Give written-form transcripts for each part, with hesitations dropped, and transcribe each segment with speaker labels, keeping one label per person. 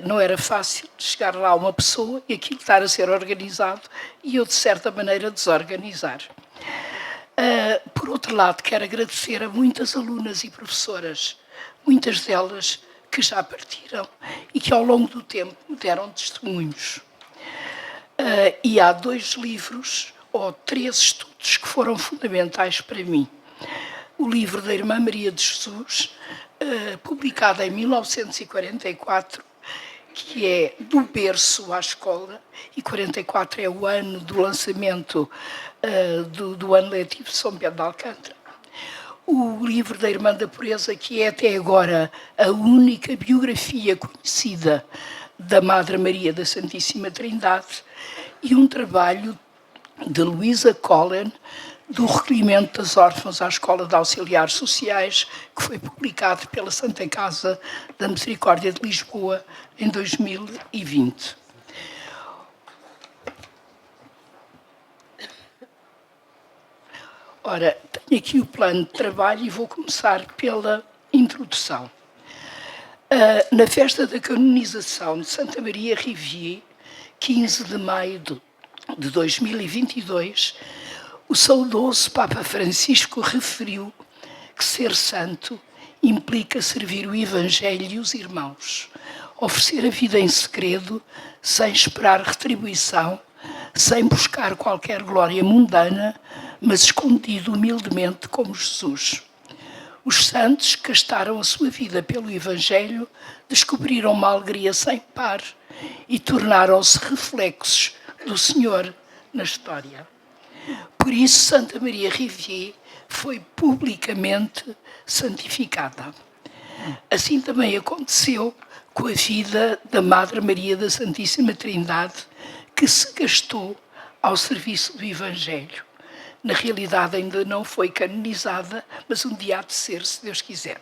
Speaker 1: Não era fácil chegar lá uma pessoa e aquilo estar a ser organizado e eu, de certa maneira, desorganizar. Por outro lado, quero agradecer a muitas alunas e professoras, muitas delas que já partiram e que ao longo do tempo me deram testemunhos. E há 2 livros ou 3 estudos que foram fundamentais para mim. O livro da Irmã Maria de Jesus, publicado em 1944, que é do berço à escola, e 44 é o ano do lançamento do ano letivo de São Pedro de Alcântara. O livro da Irmã da Pureza, que é até agora a única biografia conhecida da Madre Maria da Santíssima Trindade, e um trabalho de Luísa Collen, do recolhimento das órfãos à Escola de Auxiliares Sociais, que foi publicado pela Santa Casa da Misericórdia de Lisboa em 2020. Ora, tenho aqui o plano de trabalho e vou começar pela introdução. Na festa da canonização de Santa Maria Rivier, 15 de maio de 2022, o saudoso Papa Francisco referiu que ser santo implica servir o Evangelho e os irmãos, oferecer a vida em segredo, sem esperar retribuição, sem buscar qualquer glória mundana, mas escondido humildemente como Jesus. Os santos que gastaram a sua vida pelo Evangelho descobriram uma alegria sem par e tornaram-se reflexos do Senhor na história. Por isso, Santa Maria Rivier foi publicamente santificada. Assim também aconteceu com a vida da Madre Maria da Santíssima Trindade, que se gastou ao serviço do Evangelho. Na realidade, ainda não foi canonizada, mas um dia há de ser, se Deus quiser.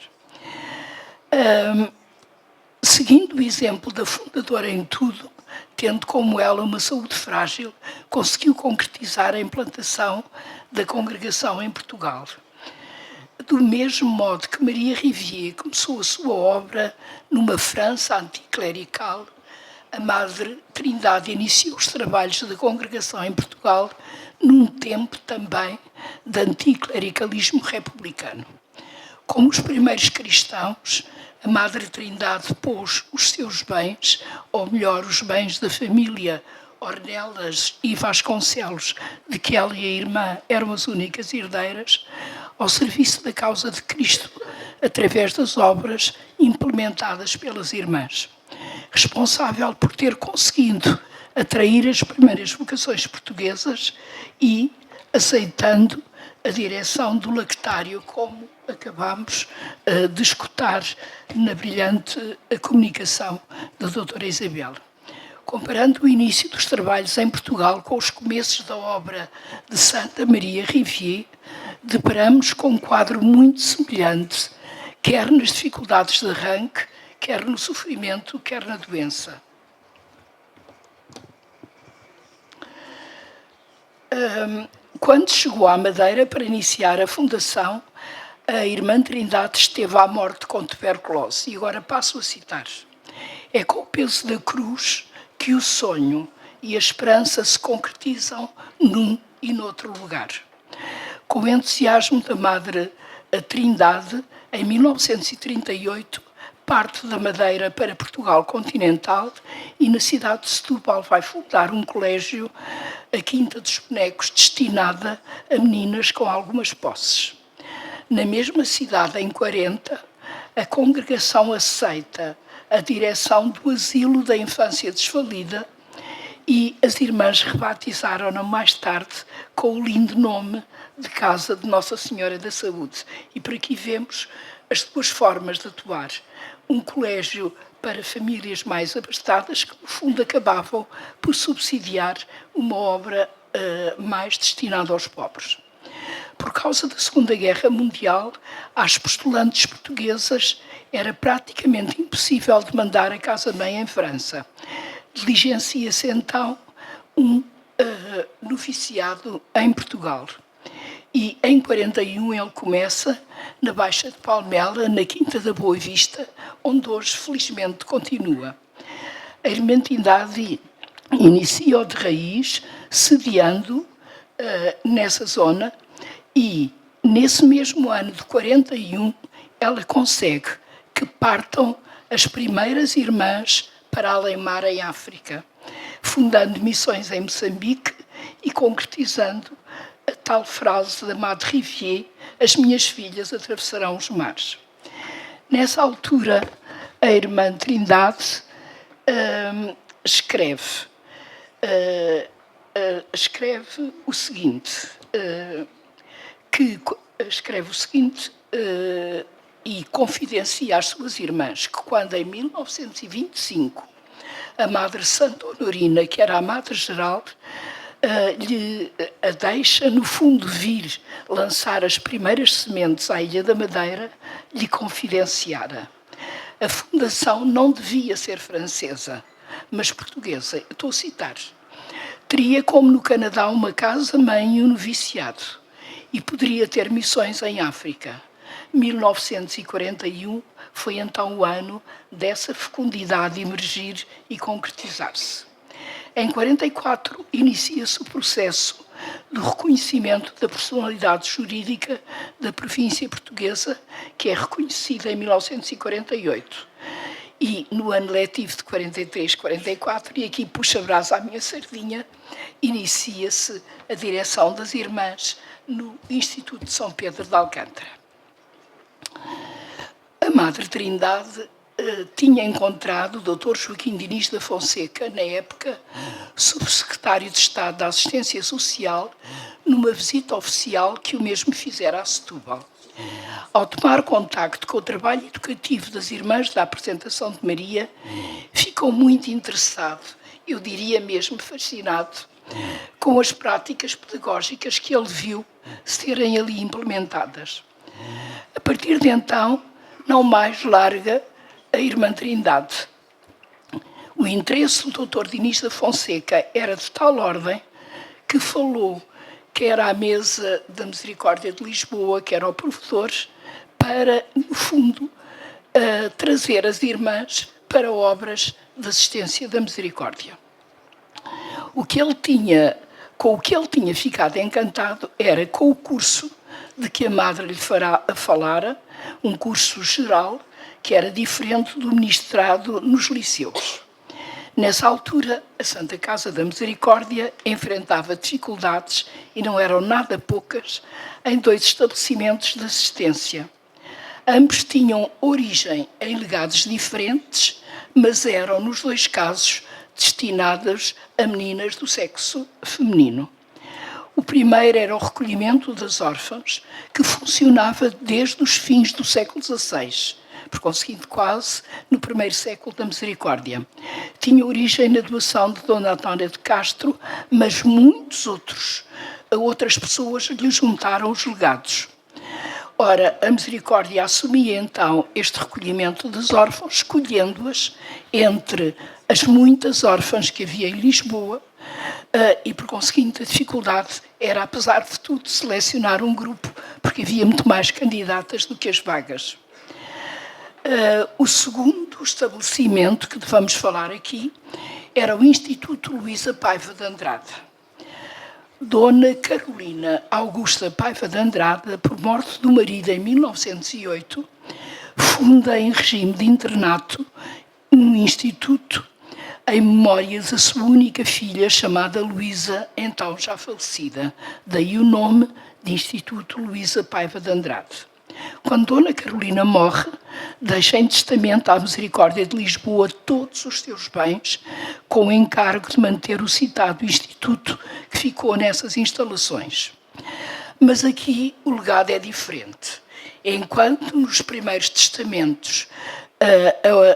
Speaker 1: Seguindo o exemplo da fundadora em tudo, tendo como ela uma saúde frágil, conseguiu concretizar a implantação da congregação em Portugal. Do mesmo modo que Maria Rivier começou a sua obra numa França anticlerical, a Madre Trindade iniciou os trabalhos da congregação em Portugal num tempo também de anticlericalismo republicano. Como os primeiros cristãos, a Madre Trindade pôs os seus bens, ou melhor, os bens da família Ornelas e Vasconcelos, de que ela e a irmã eram as únicas herdeiras, ao serviço da causa de Cristo, através das obras implementadas pelas irmãs. Responsável por ter conseguido atrair as primeiras vocações portuguesas e aceitando a direção do lactário, como acabámos de escutar na brilhante comunicação da doutora Isabel. Comparando o início dos trabalhos em Portugal com os começos da obra de Santa Maria Rivier, deparamos com um quadro muito semelhante, quer nas dificuldades de arranque, quer no sofrimento, quer na doença. Quando chegou à Madeira para iniciar a fundação, a Irmã Trindade esteve à morte com tuberculose. E agora passo a citar. É com o peso da cruz que o sonho e a esperança se concretizam num e noutro lugar. Com o entusiasmo da Madre Trindade, em 1938, parte da Madeira para Portugal continental e na cidade de Setúbal vai fundar um colégio, a Quinta dos Bonecos, destinada a meninas com algumas posses. Na mesma cidade, em 40, a congregação aceita a direção do Asilo da Infância Desvalida e as irmãs rebatizaram-na mais tarde com o lindo nome de Casa de Nossa Senhora da Saúde. E por aqui vemos as 2 formas de atuar. Um colégio para famílias mais abastadas que, no fundo, acabavam por subsidiar uma obra mais destinada aos pobres. Por causa da Segunda Guerra Mundial, às postulantes portuguesas era praticamente impossível de mandar a casa-mãe em França. Diligencia-se então um noviciado em Portugal. E em 41 ele começa na Baixa de Palmela, na Quinta da Boa Vista, onde hoje felizmente continua. a Irmandade inicia de raiz, sediando nessa zona, e nesse mesmo ano de 41 ela consegue que partam as primeiras irmãs para além-mar em África, fundando missões em Moçambique e concretizando a tal frase da Madre Rivière: as minhas filhas atravessarão os mares. Nessa altura, a irmã Trindade escreve o seguinte, e confidencia às suas irmãs que quando em 1925 a Madre Santa Honorina, que era a Madre Geral, lhe a deixa, no fundo, vir lançar as primeiras sementes à Ilha da Madeira, lhe confidenciara: a fundação não devia ser francesa, mas portuguesa. Eu estou a citar. Teria, como no Canadá, uma casa-mãe e um noviciado, e poderia ter missões em África. 1941 foi então o ano dessa fecundidade emergir e concretizar-se. Em 44 inicia-se o processo do reconhecimento da personalidade jurídica da província portuguesa, que é reconhecida em 1948. E no ano letivo de 43-44, e aqui puxa brasa à minha sardinha, inicia-se a direção das irmãs no Instituto de São Pedro de Alcântara. A Madre Trindade tinha encontrado o Dr. Joaquim Diniz da Fonseca, na época subsecretário de Estado da Assistência Social, numa visita oficial que o mesmo fizera a Setúbal. Ao tomar contacto com o trabalho educativo das Irmãs da Apresentação de Maria, ficou muito interessado, eu diria mesmo fascinado, com as práticas pedagógicas que ele viu serem ali implementadas. A partir de então, não mais larga a Irmã Trindade. O interesse do Dr. Diniz da Fonseca era de tal ordem que falou que era a Mesa da Misericórdia de Lisboa, que era o provedor, para, no fundo, trazer as irmãs para obras de assistência da misericórdia. Com o que ele tinha ficado encantado era com o curso de que a Madre lhe falara, um curso geral que era diferente do ministrado nos liceus. Nessa altura, a Santa Casa da Misericórdia enfrentava dificuldades, e não eram nada poucas, em 2 estabelecimentos de assistência. Ambos tinham origem em legados diferentes, mas eram, nos 2 casos, destinados a meninas do sexo feminino. O primeiro era o recolhimento das órfãs, que funcionava desde os fins do século XVI, por conseguinte quase no primeiro século da Misericórdia. Tinha origem na doação de Dona Antónia de Castro, mas outras pessoas lhe juntaram os legados. Ora, a Misericórdia assumia então este recolhimento das órfãs, escolhendo-as entre as muitas órfãs que havia em Lisboa, e por conseguinte a dificuldade era, apesar de tudo, selecionar um grupo, porque havia muito mais candidatas do que as vagas. O segundo estabelecimento que vamos falar aqui era o Instituto Luísa Paiva de Andrade. Dona Carolina Augusta Paiva de Andrade, por morte do marido em 1908, funda em regime de internato um instituto em memória da sua única filha, chamada Luísa, então já falecida. Daí o nome de Instituto Luísa Paiva de Andrade. Quando Dona Carolina morre, deixa em testamento à Misericórdia de Lisboa todos os seus bens, com o encargo de manter o citado instituto que ficou nessas instalações. Mas aqui o legado é diferente. Enquanto nos primeiros testamentos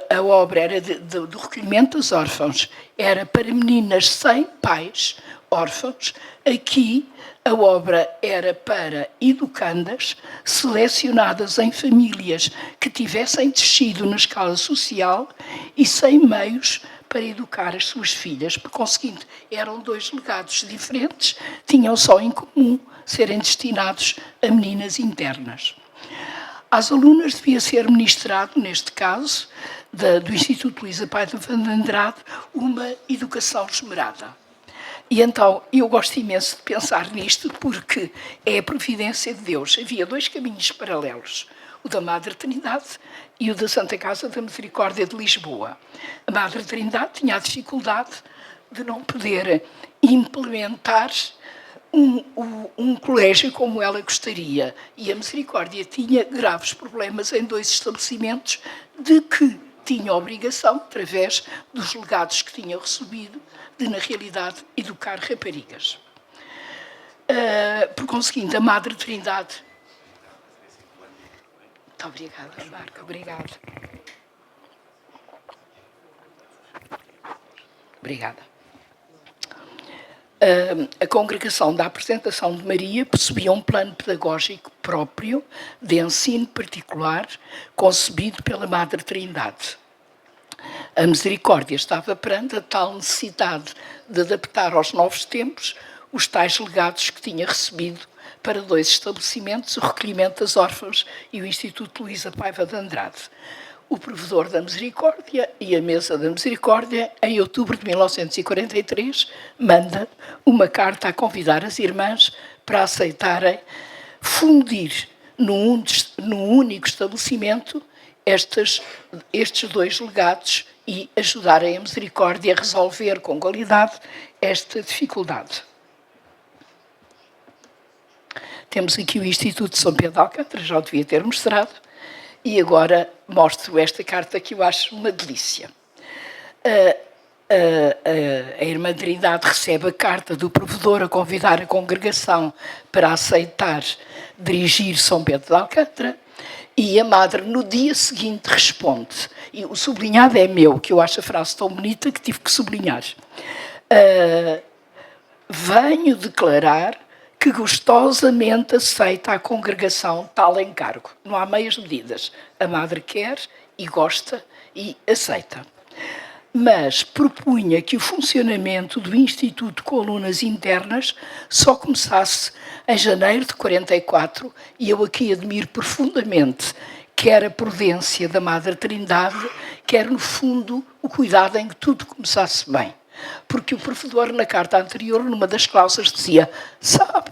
Speaker 1: a obra era do recolhimento das órfãos, era para meninas sem pais órfãos, aqui a obra era para educandas selecionadas em famílias que tivessem descido na escala social e sem meios para educar as suas filhas. Por conseguinte, eram 2 legados diferentes, tinham só em comum serem destinados a meninas internas. Às alunas devia ser ministrado, neste caso, do Instituto Luísa Paiva de Andrade, uma educação esmerada. E então, eu gosto imenso de pensar nisto porque é a providência de Deus. Havia dois caminhos paralelos, o da Madre Trindade e o da Santa Casa da Misericórdia de Lisboa. A Madre Trindade tinha a dificuldade de não poder implementar um colégio como ela gostaria. E a Misericórdia tinha graves problemas em dois estabelecimentos de que tinha a obrigação, através dos legados que tinha recebido, de, na realidade, educar raparigas. Por conseguinte, a Madre Trindade... Muito obrigada, Marco, obrigada. Obrigada. A congregação da Apresentação de Maria possuía um plano pedagógico próprio de ensino particular concebido pela Madre Trindade. A Misericórdia estava perante a tal necessidade de adaptar aos novos tempos os tais legados que tinha recebido para dois estabelecimentos, o Recolhimento das Órfãs e o Instituto Luísa Paiva de Andrade. O Provedor da Misericórdia e a Mesa da Misericórdia, em outubro de 1943, manda uma carta a convidar as irmãs para aceitarem fundir num único estabelecimento estes dois legados e ajudarem a Misericórdia a resolver com qualidade esta dificuldade. Temos aqui o Instituto de São Pedro de Alcântara, já o devia ter mostrado, e agora mostro esta carta que eu acho uma delícia. A Irmã Trindade recebe a carta do provedor a convidar a congregação para aceitar dirigir São Pedro de Alcântara, e a Madre, no dia seguinte, responde. E o sublinhado é meu, que eu acho a frase tão bonita que tive que sublinhar. Venho declarar que gostosamente aceita a congregação tal encargo. Não há meias medidas. A Madre quer e gosta e aceita. Mas propunha que o funcionamento do Instituto com alunas internas só começasse em janeiro de 44, e eu aqui admiro profundamente quer a prudência da Madre Trindade, quer, no fundo, o cuidado em que tudo começasse bem. Porque o provedor, na carta anterior, numa das cláusulas, dizia: sabe,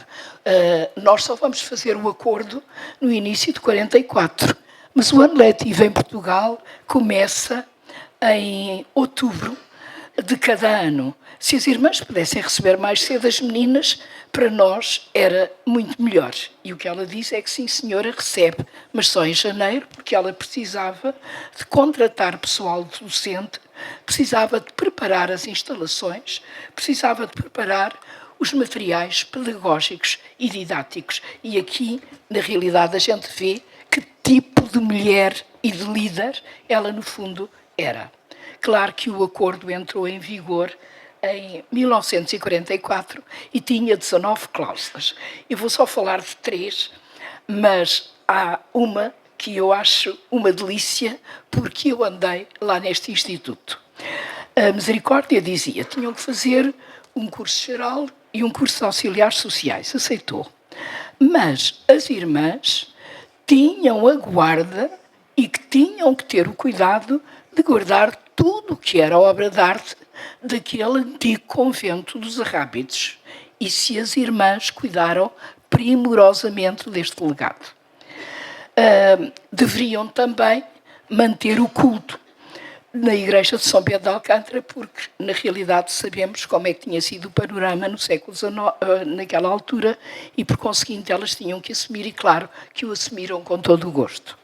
Speaker 1: nós só vamos fazer o acordo no início de 44, mas o ano letivo em Portugal começa em outubro de cada ano. Se as irmãs pudessem receber mais cedo as meninas, para nós era muito melhor. E o que ela diz é que sim, senhora, recebe, mas só em janeiro, porque ela precisava de contratar pessoal docente, precisava de preparar as instalações, precisava de preparar os materiais pedagógicos e didáticos. E aqui, na realidade, a gente vê que tipo de mulher e de líder ela, no fundo, era. Claro que o acordo entrou em vigor em 1944 e tinha 19 cláusulas. Eu vou só falar de 3, mas há uma que eu acho uma delícia, porque eu andei lá neste instituto. A Misericórdia dizia que tinham que fazer um curso geral e um curso de auxiliares sociais. Aceitou. Mas as irmãs tinham a guarda e que tinham que ter o cuidado de guardar tudo o que era obra de arte daquele antigo convento dos Arrábidos. E se as irmãs cuidaram primorosamente deste legado. Deveriam também manter o culto na igreja de São Pedro de Alcântara, porque, na realidade, sabemos como é que tinha sido o panorama no século XIX, naquela altura, e, por conseguinte, elas tinham que assumir, e claro que o assumiram com todo o gosto.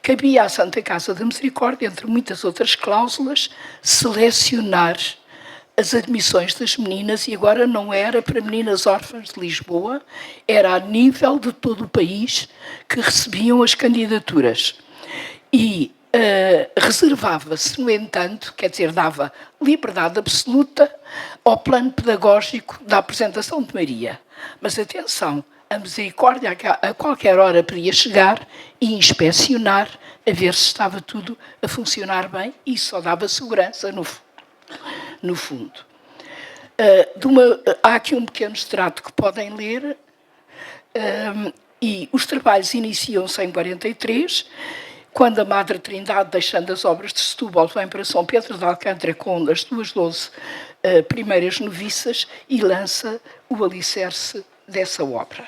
Speaker 1: Cabia à Santa Casa da Misericórdia, entre muitas outras cláusulas, selecionar as admissões das meninas, e agora não era para meninas órfãs de Lisboa, era a nível de todo o país que recebiam as candidaturas. E reservava-se, no entanto, quer dizer, dava liberdade absoluta ao plano pedagógico da Apresentação de Maria. Mas atenção, a Misericórdia a qualquer hora podia chegar e inspecionar, a ver se estava tudo a funcionar bem, e só dava segurança no fundo. Há aqui um pequeno extrato que podem ler. E os trabalhos iniciam-se em 43, quando a Madre Trindade, deixando as obras de Setúbal, vem para São Pedro de Alcântara com as 12 primeiras noviças e lança o alicerce dessa obra.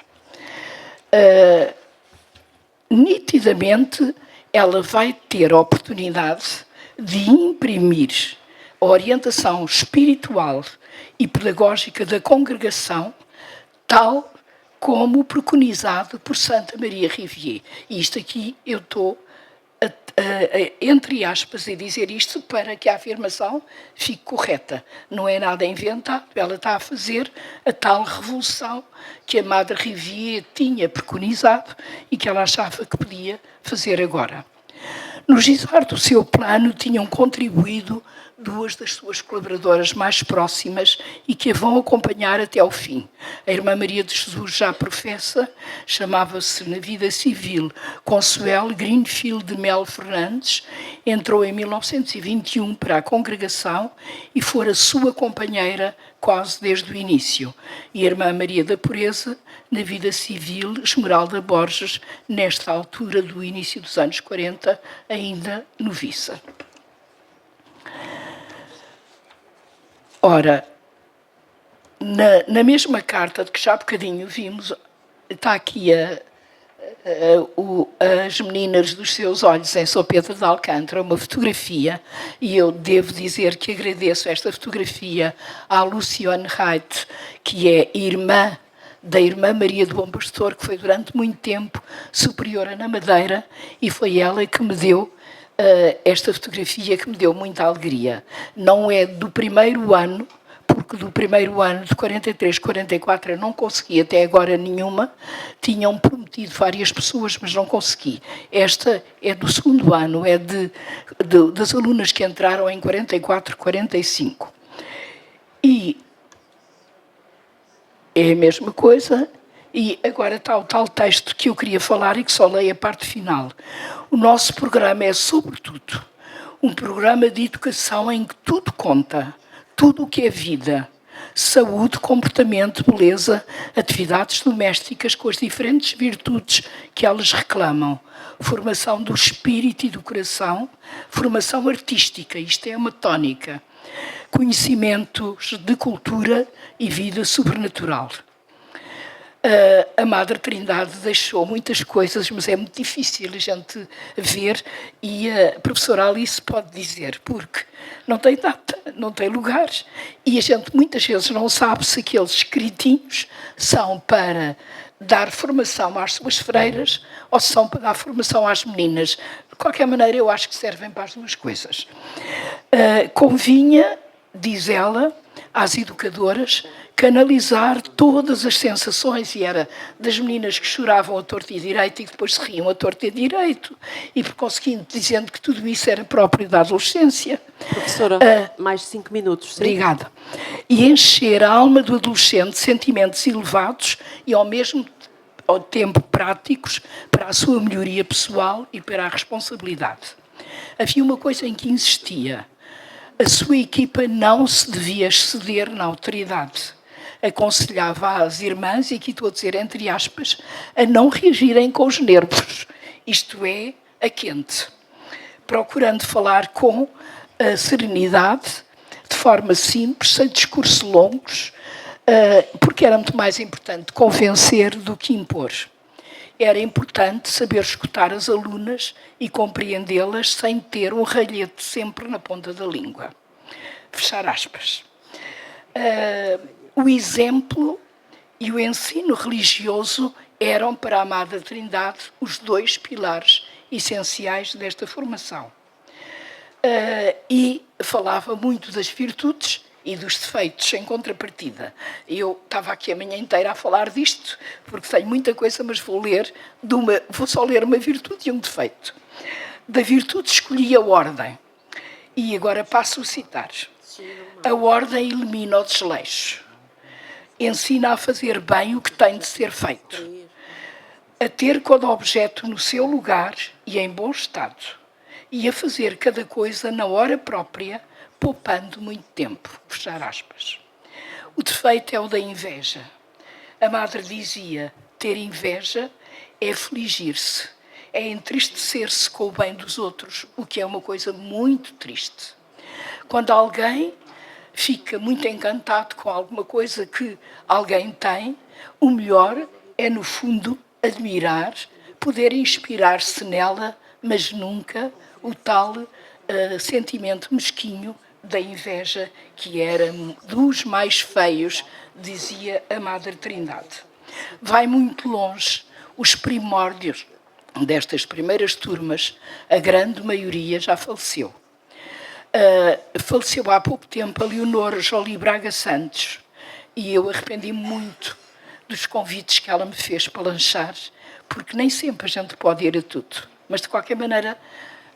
Speaker 1: Nitidamente, ela vai ter a oportunidade de imprimir a orientação espiritual e pedagógica da congregação, tal como preconizado por Santa Maria Rivier. E isto aqui eu estou, entre aspas, a dizer isto para que a afirmação fique correta. Não é nada inventado, ela está a fazer a tal revolução que a Madre Rivier tinha preconizado e que ela achava que podia fazer agora. No gizar do seu plano tinham contribuído duas das suas colaboradoras mais próximas e que a vão acompanhar até ao fim. A irmã Maria de Jesus, já professa, chamava-se na vida civil Consuelo Greenfield de Mel Fernandes, entrou em 1921 para a congregação e fora sua companheira quase desde o início. E a irmã Maria da Pureza, na vida civil, Esmeralda Borges, nesta altura do início dos anos 40, ainda noviça. Ora, na mesma carta de que já há bocadinho vimos, está aqui as meninas dos seus olhos em São Pedro de Alcântara, uma fotografia, e eu devo dizer que agradeço esta fotografia à Luciane Reit, que é irmã da irmã Maria do Bom Pastor, que foi durante muito tempo superiora na Madeira, e foi ela que me deu esta fotografia, que me deu muita alegria. Não é do primeiro ano, porque do primeiro ano, de 43, 44, eu não consegui até agora nenhuma. Tinham prometido várias pessoas, mas não consegui. Esta é do segundo ano, é das alunas que entraram em 44, 45. E é a mesma coisa. E agora está o tal texto que eu queria falar e que só leio a parte final. O nosso programa é, sobretudo, um programa de educação em que tudo conta, tudo o que é vida, saúde, comportamento, beleza, atividades domésticas com as diferentes virtudes que elas reclamam, formação do espírito e do coração, formação artística, isto é uma tónica, conhecimentos de cultura e vida sobrenatural. A Madre Trindade deixou muitas coisas, mas é muito difícil a gente ver, e a professora Alice pode dizer, porque não tem data, não tem lugares, e a gente muitas vezes não sabe se aqueles escritinhos são para dar formação às suas freiras ou se são para dar formação às meninas. De qualquer maneira, eu acho que servem para as duas coisas. Convinha, diz ela, às educadoras, canalizar todas as sensações, e era das meninas que choravam a torto e direito e que depois se riam a torto e direito, e por conseguinte dizendo que tudo isso era próprio da adolescência.
Speaker 2: Professora, mais 5 minutos. Sim?
Speaker 1: Obrigada. E encher a alma do adolescente de sentimentos elevados e ao mesmo tempo práticos para a sua melhoria pessoal e para a responsabilidade. Havia uma coisa em que insistia: a sua equipa não se devia exceder na autoridade. Aconselhava às irmãs, e aqui estou a dizer entre aspas, a não reagirem com os nervos, isto é, a quente, procurando falar com a serenidade, de forma simples, sem discursos longos, porque era muito mais importante convencer do que impor. Era importante saber escutar as alunas e compreendê-las sem ter um ralhete sempre na ponta da língua. Fechar aspas. O exemplo e o ensino religioso eram para a Madre Trindade os dois pilares essenciais desta formação. E falava muito das virtudes e dos defeitos, em contrapartida. Eu estava aqui a manhã inteira a falar disto, porque tenho muita coisa, mas vou só ler uma virtude e um defeito. Da virtude escolhi a ordem. E agora passo a citar. A ordem elimina o desleixo. Ensina a fazer bem o que tem de ser feito. A ter cada objeto no seu lugar e em bom estado. E a fazer cada coisa na hora própria, poupando muito tempo. Fechar aspas. O defeito é o da inveja. A Madre dizia, ter inveja é afligir-se, é entristecer-se com o bem dos outros, o que é uma coisa muito triste. Quando alguém fica muito encantado com alguma coisa que alguém tem, o melhor é, no fundo, admirar, poder inspirar-se nela, mas nunca o tal sentimento mesquinho da inveja, que era dos mais feios, dizia a Madre Trindade. Vai muito longe. Os primórdios destas primeiras turmas, a grande maioria já faleceu. Faleceu há pouco tempo a Leonor Jolie Braga Santos, e eu arrependi-me muito dos convites que ela me fez para lanchar, porque nem sempre a gente pode ir a tudo. Mas, de qualquer maneira,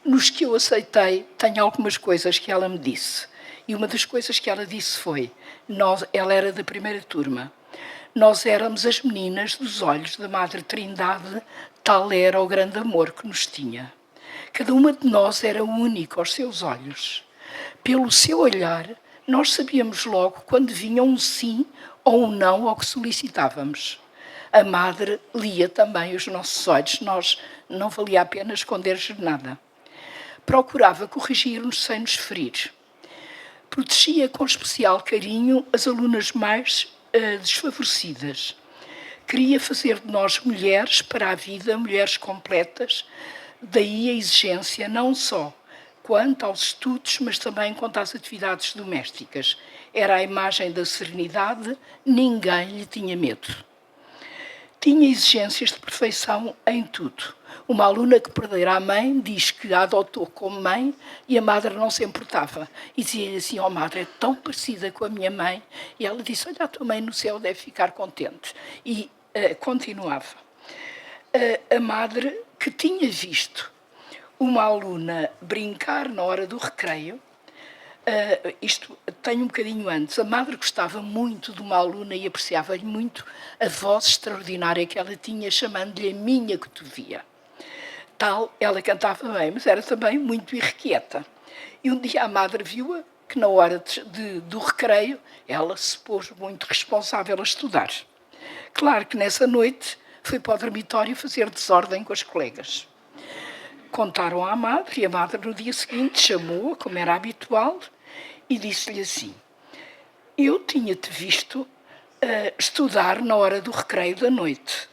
Speaker 1: nos que eu aceitei, tenho algumas coisas que ela me disse. E uma das coisas que ela disse foi, ela era da primeira turma, nós éramos as meninas dos olhos da Madre Trindade, tal era o grande amor que nos tinha. Cada uma de nós era única aos seus olhos. Pelo seu olhar, nós sabíamos logo quando vinha um sim ou um não ao que solicitávamos. A Madre lia também os nossos olhos, nós não valia a pena esconder-lhes nada. Procurava corrigir-nos sem nos ferir. Protegia com especial carinho as alunas mais desfavorecidas. Queria fazer de nós mulheres para a vida, mulheres completas, daí a exigência não só quanto aos estudos, mas também quanto às atividades domésticas. Era a imagem da serenidade, ninguém lhe tinha medo. Tinha exigências de perfeição em tudo. Uma aluna que perdera a mãe diz que a adotou como mãe e a Madre não se importava. E dizia-lhe assim, Madre, é tão parecida com a minha mãe. E ela disse, olha, a tua mãe no céu deve ficar contente. E continuava. A Madre, que tinha visto uma aluna brincar na hora do recreio, isto tem um bocadinho antes, a Madre gostava muito de uma aluna e apreciava-lhe muito a voz extraordinária que ela tinha, chamando-lhe a minha cotovia. Tal, ela cantava bem, mas era também muito irrequieta. E um dia a Madre viu-a que na hora do recreio ela se pôs muito responsável a estudar. Claro que nessa noite foi para o dormitório fazer desordem com as colegas. Contaram à Madre e a Madre no dia seguinte chamou-a, como era habitual, e disse-lhe assim, eu tinha-te visto estudar na hora do recreio da noite.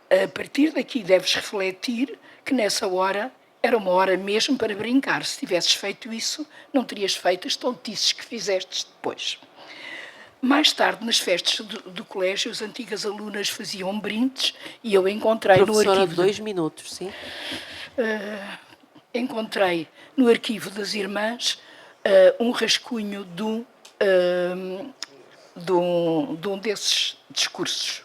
Speaker 1: A partir daqui deves refletir que nessa hora era uma hora mesmo para brincar. Se tivesses feito isso, não terias feito as tontices que fizeste depois. Mais tarde, nas festas do colégio, as antigas alunas faziam brindes e eu encontrei
Speaker 2: Professora,
Speaker 1: no arquivo...
Speaker 2: 2 minutos, sim.
Speaker 1: Encontrei no arquivo das irmãs um rascunho de um desses discursos.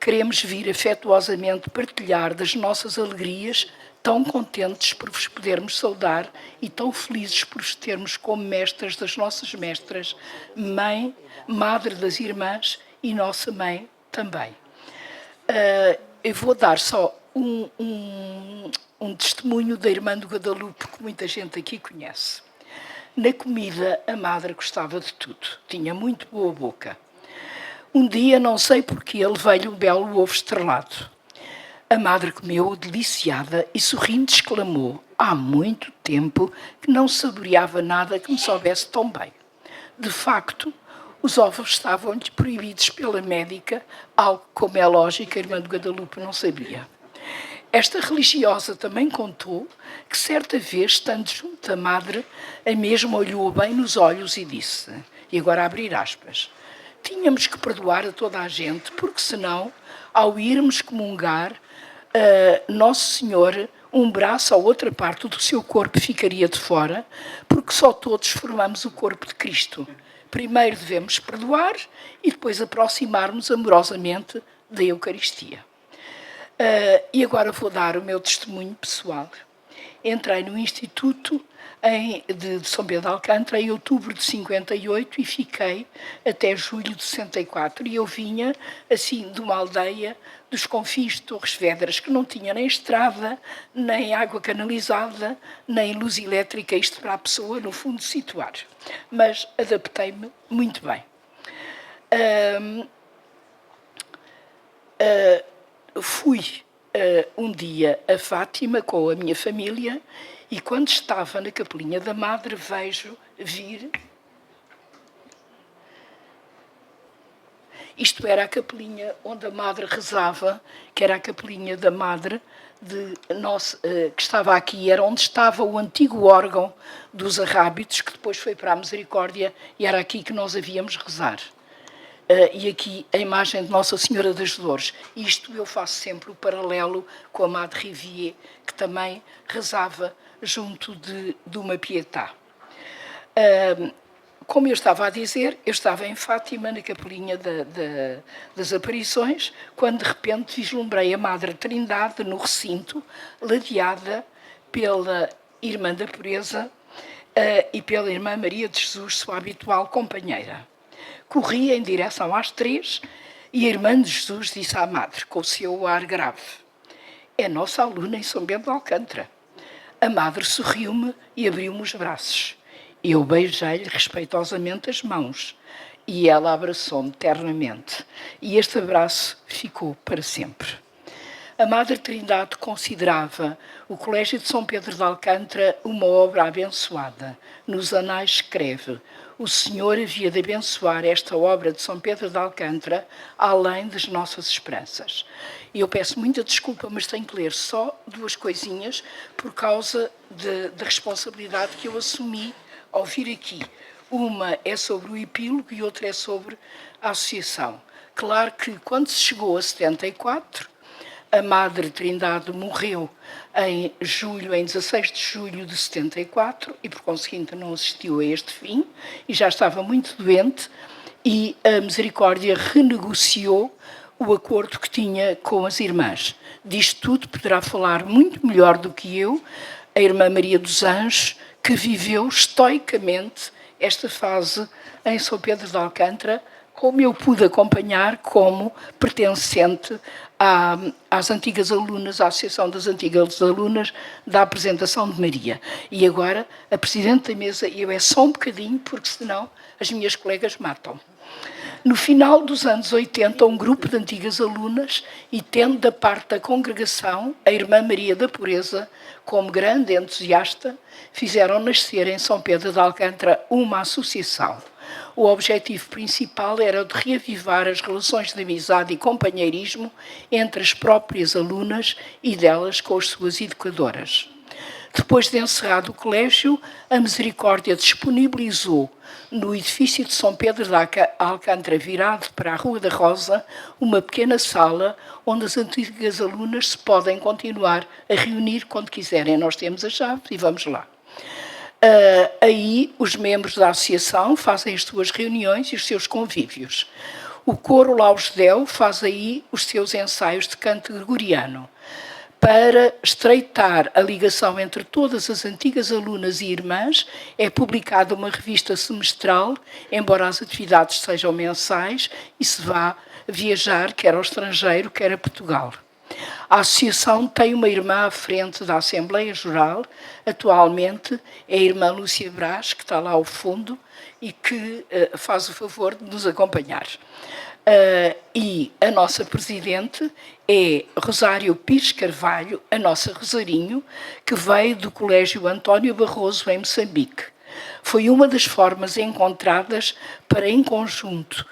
Speaker 1: Queremos vir afetuosamente partilhar das nossas alegrias, tão contentes por vos podermos saudar e tão felizes por vos termos como mestras das nossas mestras, mãe, madre das irmãs e nossa mãe também. Eu vou dar só um testemunho da irmã do Guadalupe, que muita gente aqui conhece. Na comida, a Madre gostava de tudo, tinha muito boa boca. Um dia, não sei porquê, levei-lhe um belo ovo estrelado. A Madre comeu-o deliciada e, sorrindo, exclamou, há muito tempo que não saboreava nada que me soubesse tão bem. De facto, os ovos estavam-lhe proibidos pela médica, algo, como é lógico, a irmã do Guadalupe não sabia. Esta religiosa também contou que, certa vez, estando junto à Madre, a mesma olhou bem nos olhos e disse, e agora abrir aspas, tínhamos que perdoar a toda a gente, porque senão, ao irmos comungar, Nosso Senhor, um braço ou outra parte do seu corpo ficaria de fora, porque só todos formamos o corpo de Cristo. Primeiro devemos perdoar e depois aproximar-nos amorosamente da Eucaristia. E agora vou dar o meu testemunho pessoal. Entrei no Instituto de São Pedro de Alcântara em outubro de 58 e fiquei até julho de 64. E eu vinha, assim, de uma aldeia dos confins de Torres Vedras, que não tinha nem estrada, nem água canalizada, nem luz elétrica, isto para a pessoa, no fundo, situar. Mas adaptei-me muito bem. Fui um dia a Fátima com a minha família e quando estava na Capelinha da Madre vejo vir... Isto era a capelinha onde a Madre rezava, que era a Capelinha da Madre, que estava aqui, era onde estava o antigo órgão dos Arrábitos, que depois foi para a Misericórdia, e era aqui que nós havíamos rezar. E aqui a imagem de Nossa Senhora das Dores. Isto eu faço sempre o paralelo com a Madre Rivier, que também rezava junto de uma Pietà. Como eu estava a dizer, eu estava em Fátima, na Capelinha das Aparições, quando de repente vislumbrei a Madre Trindade no recinto, ladeada pela Irmã da Pureza e pela Irmã Maria de Jesus, sua habitual companheira. Corri em direção às 3 e a Irmã de Jesus disse à Madre, com o seu ar grave: é nossa aluna em São Bento de Alcântara. A Madre sorriu-me e abriu-me os braços. Eu beijei-lhe respeitosamente as mãos e ela abraçou-me ternamente. E este abraço ficou para sempre. A Madre Trindade considerava o Colégio de São Pedro de Alcântara uma obra abençoada. Nos anais escreve: o Senhor havia de abençoar esta obra de São Pedro de Alcântara além das nossas esperanças. E eu peço muita desculpa, mas tenho que ler só 2 coisinhas por causa da responsabilidade que eu assumi ao vir aqui. Uma é sobre o epílogo e outra é sobre a associação. Claro que quando se chegou a 74, a Madre Trindade morreu em 16 de julho de 74 e, por conseguinte, não assistiu a este fim e já estava muito doente e a Misericórdia renegociou o acordo que tinha com as irmãs. Disto tudo poderá falar muito melhor do que eu a Irmã Maria dos Anjos, que viveu estoicamente esta fase em São Pedro de Alcântara, como eu pude acompanhar como pertencente às antigas alunas, à Associação das Antigas Alunas da Apresentação de Maria. E agora, a Presidente da Mesa, e eu é só um bocadinho, porque senão as minhas colegas matam. No final dos anos 80, um grupo de antigas alunas, e tendo da parte da congregação a Irmã Maria da Pureza, como grande entusiasta, fizeram nascer em São Pedro de Alcântara uma associação. O objetivo principal era o de reavivar as relações de amizade e companheirismo entre as próprias alunas e delas com as suas educadoras. Depois de encerrado o colégio, a Misericórdia disponibilizou no edifício de São Pedro de Alcântara, virado para a Rua da Rosa, uma pequena sala onde as antigas alunas se podem continuar a reunir quando quiserem. Nós temos a chave e vamos lá. Aí os membros da associação fazem as suas reuniões e os seus convívios. O coro Lausdel faz aí os seus ensaios de canto gregoriano. Para estreitar a ligação entre todas as antigas alunas e irmãs, é publicada uma revista semestral, embora as atividades sejam mensais, e se vá viajar, quer ao estrangeiro, quer a Portugal. A associação tem uma irmã à frente da Assembleia Geral, atualmente é a irmã Lúcia Brás, que está lá ao fundo, e que faz o favor de nos acompanhar. E a nossa presidente é Rosário Pires Carvalho, a nossa Rosarinho, que veio do Colégio António Barroso, em Moçambique. Foi uma das formas encontradas para, em conjunto,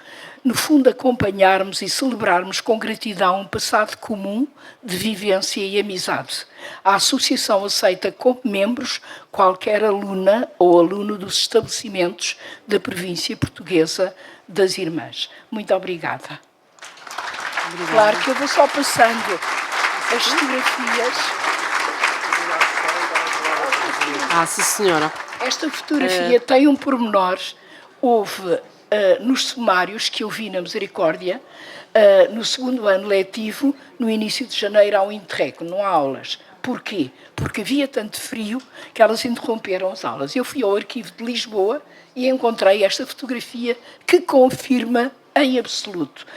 Speaker 1: no fundo, acompanharmos e celebrarmos com gratidão um passado comum de vivência e amizade. A associação aceita como membros qualquer aluna ou aluno dos estabelecimentos da província portuguesa das Irmãs. Muito obrigada. Claro que eu vou só passando as fotografias.
Speaker 2: Sim, senhora.
Speaker 1: Esta fotografia tem um pormenor. Houve, nos sumários que eu vi na Misericórdia, no segundo ano letivo, no início de janeiro, há um interregno, não há aulas. Porquê? Porque havia tanto frio que elas interromperam as aulas. Eu fui ao arquivo de Lisboa e encontrei esta fotografia que confirma em absoluto